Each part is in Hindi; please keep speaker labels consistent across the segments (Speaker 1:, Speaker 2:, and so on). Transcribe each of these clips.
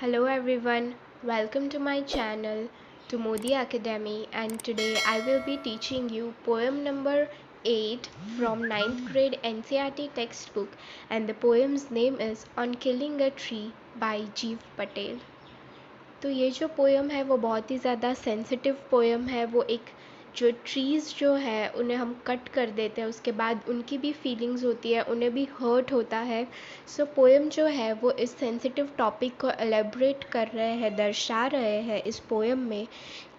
Speaker 1: Hello everyone, welcome to my channel to Modi Academy, and today I will be teaching you poem number 8 from 9th grade NCERT textbook, and the poem's name is On Killing a Tree by Jeev Patel। तो ये जो पोएम है वो बहुत ही ज़्यादा सेंसिटिव पोएम है। वो एक जो ट्रीज़ जो है उन्हें हम कट कर देते हैं, उसके बाद उनकी भी फीलिंग्स होती है, उन्हें भी हर्ट होता है। सो पोएम जो है वो इस सेंसिटिव टॉपिक को एलेबरेट कर रहे हैं, दर्शा रहे हैं इस पोएम में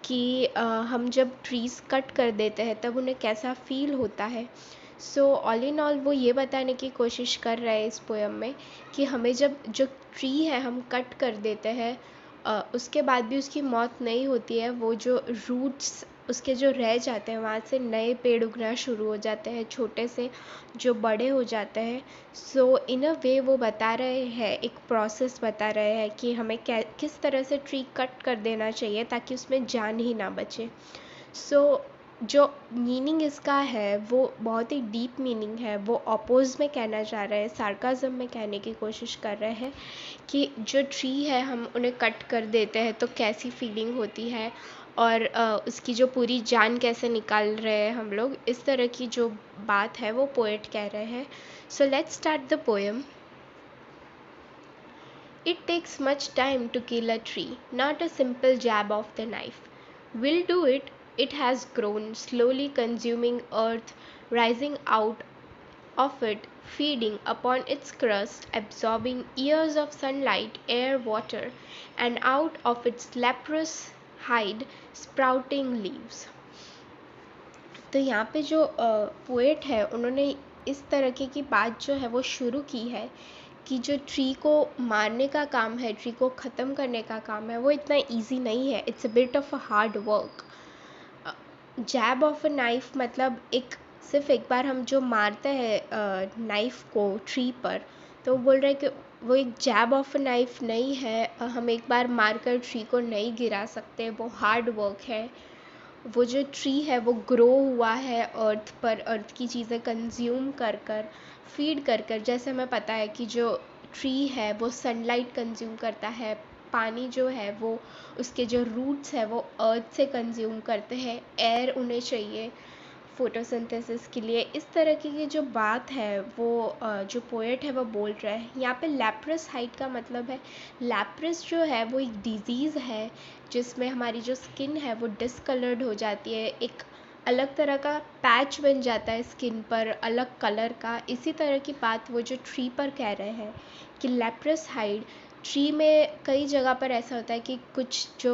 Speaker 1: कि हम जब ट्रीज़ कट कर देते हैं तब उन्हें कैसा फील होता है। सो ऑल इन ऑल वो ये बताने की कोशिश कर रहे हैं इस पोएम में कि हमें जब जो ट्री है हम कट कर देते हैं, उसके बाद भी उसकी मौत नहीं होती है। वो जो रूट्स उसके जो रह जाते हैं वहाँ से नए पेड़ उगना शुरू हो जाते हैं, छोटे से जो बड़े हो जाते हैं। सो इन अ वे वो बता रहे हैं, एक प्रोसेस बता रहे हैं कि हमें किस तरह से ट्री कट कर देना चाहिए ताकि उसमें जान ही ना बचे। सो जो मीनिंग इसका है वो बहुत ही डीप मीनिंग है। वो अपोज में कहना चाह रहे हैं, सार्काज़म में कहने की कोशिश कर रहे हैं कि जो ट्री है हम उन्हें कट कर देते हैं तो कैसी फीलिंग होती है, और उसकी जो पूरी जान कैसे निकाल रहे हैं हम लोग, इस तरह की जो बात है वो पोएट कह रहे हैं। So let's start the poem. It takes much time to kill a tree, not a simple jab of the knife. Will do it. It has grown, slowly consuming earth, rising out of it, feeding upon its crust, absorbing years of sunlight, air, water, and out of its leprous hide sprouting leaves। तो यहाँ पे जो पोएट है उन्होंने इस तरीके की बात जो है वो शुरू की है कि जो ट्री को मारने का काम है, ट्री को ख़त्म करने का काम है, वो इतना इजी नहीं है। It's a bit of a hard work. Jab of a knife मतलब सिर्फ एक बार हम जो मारते हैं नाइफ को ट्री पर, तो वो बोल रहे हैं कि वो एक जैब ऑफ अ नाइफ नहीं है। हम एक बार मारकर ट्री को नहीं गिरा सकते, वो हार्ड वर्क है। वो जो ट्री है वो ग्रो हुआ है अर्थ पर, अर्थ की चीज़ें कंज्यूम कर कर, फीड कर कर। जैसे हमें पता है कि जो ट्री है वो सनलाइट कंज्यूम करता है, पानी जो है वो उसके जो रूट्स है वो अर्थ से कंज्यूम करते हैं, एयर उन्हें चाहिए फोटोसिंथेसिस के लिए। इस तरह की जो बात है वो जो पोएट है वो बोल रहा है। यहाँ पे लैप्रस हाइट का मतलब है, लैप्रस जो है वो एक डिज़ीज़ है जिसमें हमारी जो स्किन है वो डिसकलर्ड हो जाती है, एक अलग तरह का पैच बन जाता है स्किन पर, अलग कलर का। इसी तरह की बात वो जो ट्री पर कह रहे हैं कि लैप्रस हाइड ट्री में कई जगह पर ऐसा होता है कि कुछ जो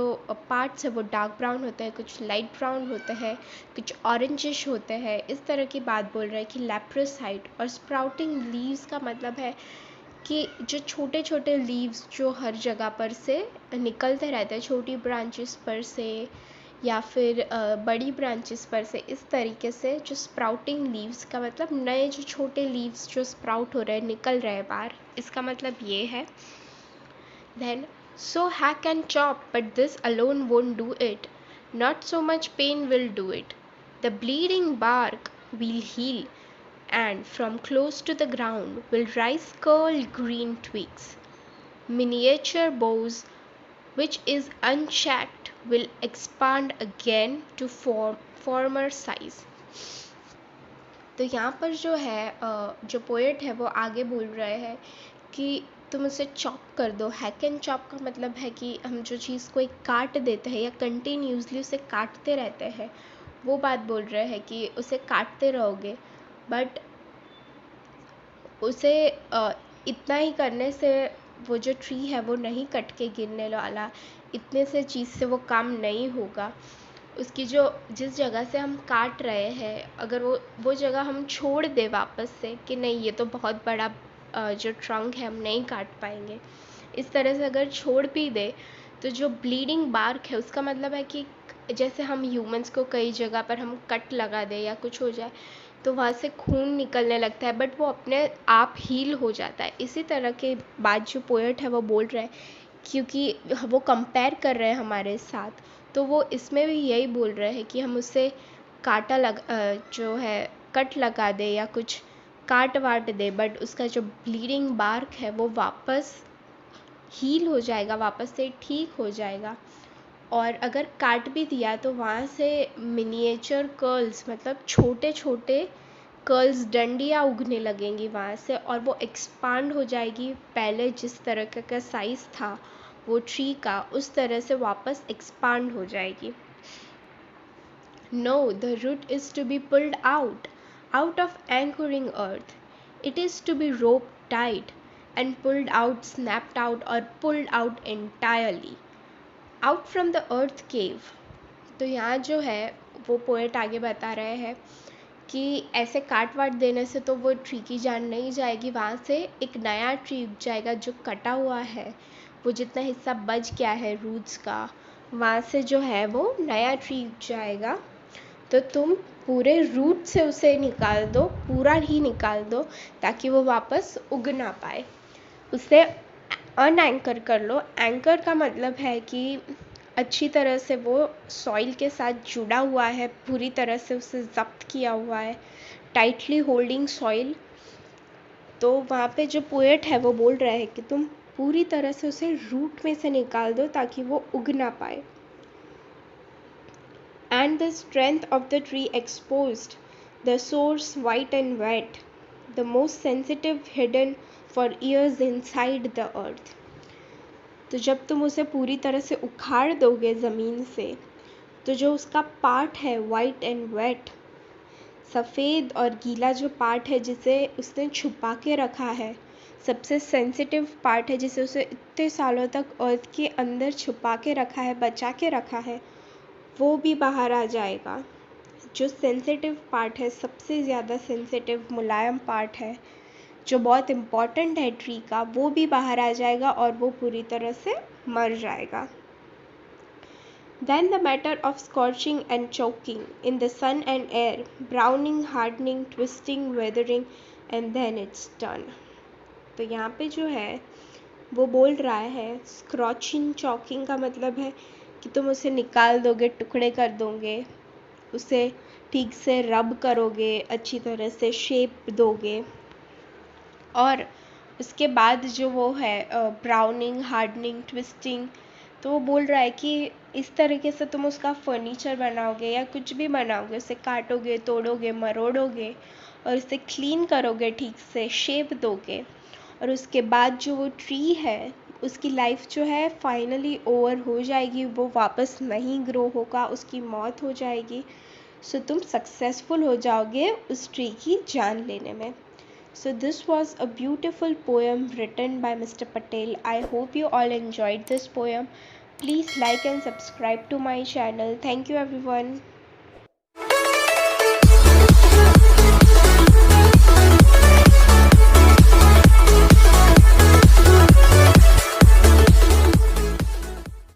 Speaker 1: पार्ट्स है वो डार्क ब्राउन होते हैं, कुछ लाइट ब्राउन होते हैं, कुछ ऑरेंजिश होते हैं। इस तरह की बात बोल रहे हैं कि लैप्रस हाइड। और स्प्राउटिंग लीव्स का मतलब है कि जो छोटे छोटे लीव्स जो हर जगह पर से निकलते रहते हैं, छोटी ब्रांचेस पर से या फिर बड़ी ब्रांचेस पर से, इस तरीके से जो स्प्राउटिंग लीव्स का मतलब नए जो छोटे लीव्स जो स्प्राउट हो रहे हैं, निकल रहे हैं बाहर, इसका मतलब ये है। Then, so hack and chop, but this alone won't do it. Not so much pain will do it. The bleeding bark will heal, and from close to the ground will rise curled green twigs. Miniature boughs, which is unchecked, will expand again to former size. तो यहाँ पर जो है जो पोएट है वो आगे बोल रहे हैं कि तुम उसे चॉप कर दो। हैक एंड चॉप का मतलब है कि हम जो चीज़ को एक काट देते हैं या कंटिन्यूसली उसे काटते रहते हैं, वो बात बोल रहे हैं कि उसे काटते रहोगे, बट उसे इतना ही करने से वो जो ट्री है वो नहीं कट के गिरने वाला, इतने से चीज़ से वो काम नहीं होगा। उसकी जो जिस जगह से हम काट रहे हैं, अगर वो जगह हम छोड़ दे वापस से कि नहीं ये तो बहुत बड़ा जो ट्रंक है हम नहीं काट पाएंगे, इस तरह से अगर छोड़ भी दे, तो जो ब्लीडिंग बार्क है उसका मतलब है कि जैसे हम ह्यूमंस को कई जगह पर हम कट लगा दें या कुछ हो जाए तो वहाँ से खून निकलने लगता है, बट वो अपने आप हील हो जाता है। इसी तरह के बात जो पोएट है वो बोल रहा है, क्योंकि वो कंपेयर कर रहे हैं हमारे साथ, तो वो इसमें भी यही बोल रहे हैं कि हम उससे जो है कट लगा दे या कुछ काट वाट दे, बट उसका जो ब्लीडिंग बार्क है वो वापस हील हो जाएगा, वापस से ठीक हो जाएगा। और अगर काट भी दिया तो वहाँ से मिनिएचर कर्ल्स, मतलब छोटे छोटे कर्ल्स, डंडियाँ उगने लगेंगी वहाँ से, और वो एक्सपांड हो जाएगी। पहले जिस तरह का साइज़ था वो ट्री का, उस तरह से वापस एक्सपांड हो जाएगी। No, the root is to be pulled out of anchoring earth. It is to be roped tight and pulled out, snapped out, or pulled out entirely. Out from the earth cave. तो यहाँ जो है वो पोएट आगे बता रहे हैं कि ऐसे काट वाट देने से तो वो ट्री की जान नहीं जाएगी, वहाँ से एक नया ट्री उग जाएगा जो कटा हुआ है, वो जितना हिस्सा बच गया है रूट्स का, वहाँ से जो है वो नया ट्री उग जाएगा। तो तुम पूरे रूट से उसे निकाल दो, पूरा ही निकाल दो, ताकि वो वापस उग ना पाए। उसे अनएंकर कर लो। एंकर का मतलब है कि अच्छी तरह से वो सॉइल के साथ जुड़ा हुआ है, पूरी तरह से उसे ज़ब्त किया हुआ है, टाइटली होल्डिंग सॉइल। तो वहाँ पे जो पोएट है वो बोल रहा है कि तुम पूरी तरह से उसे रूट में से निकाल दो ताकि वो उग ना पाए। And the strength of the tree exposed, the source white and wet, the most sensitive hidden for years inside the earth. तो जब तुम उसे पूरी तरह से उखाड़ दोगे ज़मीन से, तो जो उसका पार्ट है वाइट एंड वेट, सफ़ेद और गीला जो पार्ट है जिसे उसने छुपा के रखा है, सबसे सेंसिटिव पार्ट है जिसे उसे इतने सालों तक अर्थ के अंदर छुपा के रखा है, बचा के रखा है, वो भी बाहर आ जाएगा। जो सेंसिटिव पार्ट है, सबसे ज़्यादा सेंसिटिव मुलायम पार्ट है, जो बहुत इम्पॉर्टेंट है ट्री का, वो भी बाहर आ जाएगा और वो पूरी तरह से मर जाएगा। Then the matter of scorching and choking in the sun and air, browning, hardening, twisting, weathering, and then it's done. तो यहाँ पे जो है वो बोल रहा है, स्क्रॉचिंग चॉकिंग का मतलब है कि तुम उसे निकाल दोगे, टुकड़े कर दोगे, उसे ठीक से रब करोगे, अच्छी तरह से शेप दोगे, और उसके बाद जो वो है ब्राउनिंग, हार्डनिंग, ट्विस्टिंग, तो वो बोल रहा है कि इस तरीके से तुम उसका फर्नीचर बनाओगे या कुछ भी बनाओगे, उसे काटोगे, तोड़ोगे, मरोड़ोगे और उसे क्लीन करोगे, ठीक से शेप दोगे, और उसके बाद जो वो ट्री है उसकी लाइफ जो है फाइनली ओवर हो जाएगी, वो वापस नहीं ग्रो होगा, उसकी मौत हो जाएगी। सो तुम सक्सेसफुल हो जाओगे उस ट्री की जान लेने में। So this was a beautiful poem written by Mr. Patel. I hope you all enjoyed this poem. Please like and subscribe to my channel. Thank you everyone.